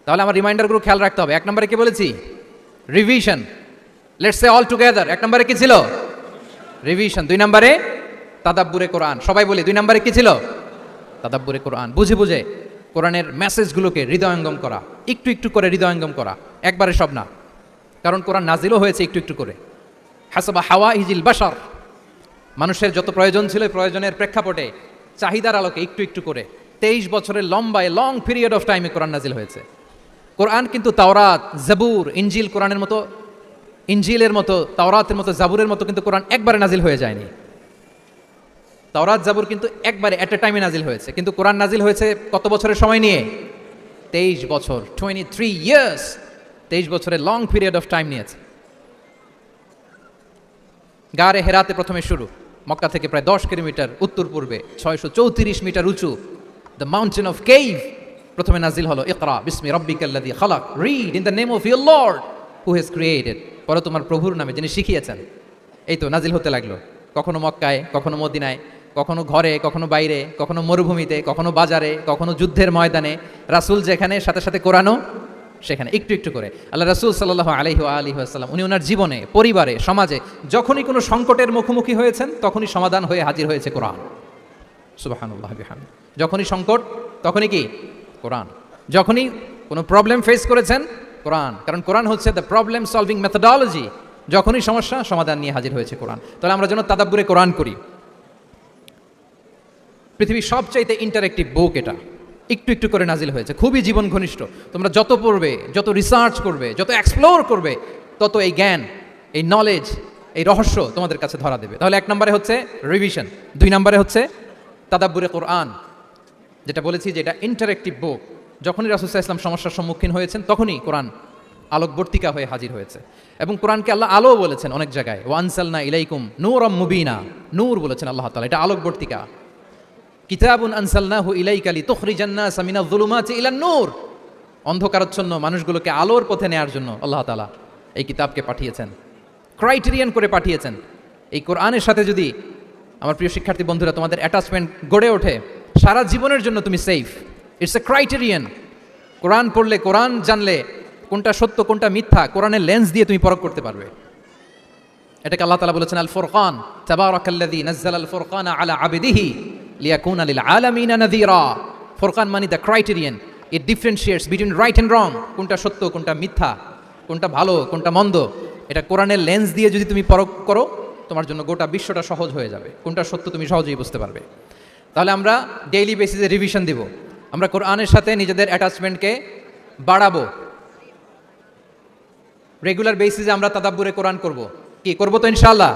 তাহলে আমার রিমাইন্ডারগুলো খেয়াল রাখতে হবে। 1 নম্বরে কি বলেছি? Revision. Let's say all together. 1 নম্বরে কি ছিল? রিভিশন। 2 নম্বরে তাদাব্বুরে কোরআন। সবাই বলি 2 নম্বরে কি ছিল? তাদাব্বুরে কোরআন। বুঝে বুঝে কোরআনের মেসেজগুলোকে হৃদয়ঙ্গম করা, একটু একটু করে হৃদয়ঙ্গম করা, একবারে সব না। কারণ কোরআন নাজিলও হয়েছে একটু একটু করে। হাসাবা হাওয়াইজিল বাশার, মানুষের যত প্রয়োজন ছিল প্রয়োজনের প্রেক্ষাপটে চাহিদার আলোকে একটু একটু করে 23 বছরের লম্বায় লং পিরিয়ড অফ টাইমে কোরআন নাজিল হয়েছে। কোরআন কিন্তু তাওরাত, জাবুর, ইনজিল, কোরআনের মতো, ইনজিলের মতো, তাওরাতের মতো, জাবুরের মতো কিন্তু কোরআন একবারে নাজিল হয়ে যায়নি। তাওরাত, জাবুর কিন্তু একবারে এট এ টাইমে নাজিল হয়েছে, কিন্তু কোরআন নাজিল হয়েছে কত বছরের সময় নিয়ে? 23 বছর, 23 ইয়ার্স। 23 বছরের লং পিরিয়ড অফ টাইম নিয়েছে। গারে হেরাতে প্রথমে শুরু, মক্কা থেকে প্রায় 10 কিলোমিটার উত্তর পূর্বে 634 মিটার উঁচু দ্য মাউন্টেন অফ কেভ প্রথমে নাজিল হলো ইকরা বিসমি রাব্বিকাল্লাযী খালাক, read in the name of your lord who has created, পরে তোমার প্রভুর নামে যিনি শিখিয়েছেন। এই তো নাজিল হতে লাগলো, কখনো মক্কায়, কখনো মদিনায়, কখনো ঘরে, কখনো বাইরে, কখনো মরুভূমিতে, কখনো বাজারে, কখনো যুদ্ধের ময়দানে। রাসূল যেখানে, সাথে সাথে কোরআনও সেখানে, একটু একটু করে। আল্লাহ রাসূল সাল্লাল্লাহু আলাইহি ওয়া আলিহি ওয়াসাল্লাম উনি ওনার জীবনে, পরিবারে, সমাজে যখনই কোনো সংকটের মুখোমুখি হয়েছেন তখনই সমাধান হয়ে হাজির হয়েছে কোরআন। সুবহানাল্লাহ বিহামদিহি। যখনই সংকট তখনই কি? কোরআন। যখনই কোনো প্রবলেম ফেস করেছেন, কোরআন। কারণ কোরআন হচ্ছে দ্য প্রবলেম সলভিং মেথোডোলজি। যখনই সমস্যা, সমাধান নিয়ে হাজির হয়েছে কোরআন। তাহলে আমরা যেন তাদাব্বুরে কোরআন করি। পৃথিবীর সবচাইতে ইন্টারেক্টিভ বুক এটা, একটু একটু করে নাজিল হয়েছে, খুবই জীবন ঘনিষ্ঠ। তোমরা যত পড়বে, যত রিসার্চ করবে, যত এক্সপ্লোর করবে, তত এই জ্ঞান, এই নলেজ, এই রহস্য তোমাদের কাছে ধরা দেবে। তাহলে 1 নম্বরে হচ্ছে রিভিশন, 2 নম্বরে হচ্ছে তাদাব্বুরে কোরআন, যেটা বলেছি যে এটা ইন্টারেক্টিভ বুক। যখনই রাসূল সাল্লাল্লাহু আলাইহি ওয়াসাল্লাম সমস্যার সম্মুখীন হয়েছেন তখনই কোরআন আলোকবর্তিকা হয়ে হাজির হয়েছে। এবং কোরআনকে আল্লাহ আলো বলেছেন অনেক জায়গায়, ওয়া আনসালনা ইলাইকুম নূরাম মুবিনা, নূর বলেছেন আল্লাহ তাআলা, এটা আলোকবর্তিকা। কিতাবুন আনসালনাহু ইলাইকা লিতুখরিজান নাসা মিনাজ যুলুমাতি ইলান নূর, অন্ধকারাচ্ছন্ন মানুষগুলোকে আলোর পথে নেয়ার জন্য আল্লাহ তাআলা এই কিতাবকে পাঠিয়েছেন, ক্রাইটেরিয়ান করে পাঠিয়েছেন। এই কোরআনের সাথে যদি, আমার প্রিয় শিক্ষার্থী বন্ধুরা, তোমাদের অ্যাটাচমেন্ট গড়ে ওঠে, সারা জীবনের জন্য তুমি safe. It's a criterion. Quran পড়লে, কোরআন জানলে কোনটা সত্য কোনটা মিথ্যা কোরআনের লেন্স দিয়ে তুমি পরখ করতে পারবে। এটাকে আল্লাহ তাআলা বলেছেন আল ফুরকান, তাবারাকাল্লাযী নাযালাল ফুরকানা আলা আবদিহি লিয়াকুনা লিল আলামিনা নাযীরা। ফুরকান মানে the criterion, it differentiates between right and wrong, কোনটা সত্য কোনটা মিথ্যা, কোনটা ভালো কোনটা মন্দ। এটা কোরআনের লেন্স দিয়ে যদি তুমি পরখ করো, তোমার জন্য গোটা বিশ্বটা সহজ হয়ে যাবে, কোনটা সত্য তুমি সহজেই বুঝতে পারবে। তাহলে আমরা ডেইলি বেসিসে রিভিশন দিব, আমরা কোরআনের সাথে নিজেদের অ্যাটাচমেন্টকে বাড়াবো। রেগুলার বেসিসে আমরা তাদাব্বুরে কোরআন করব, কি করব তো ইনশাআল্লাহ।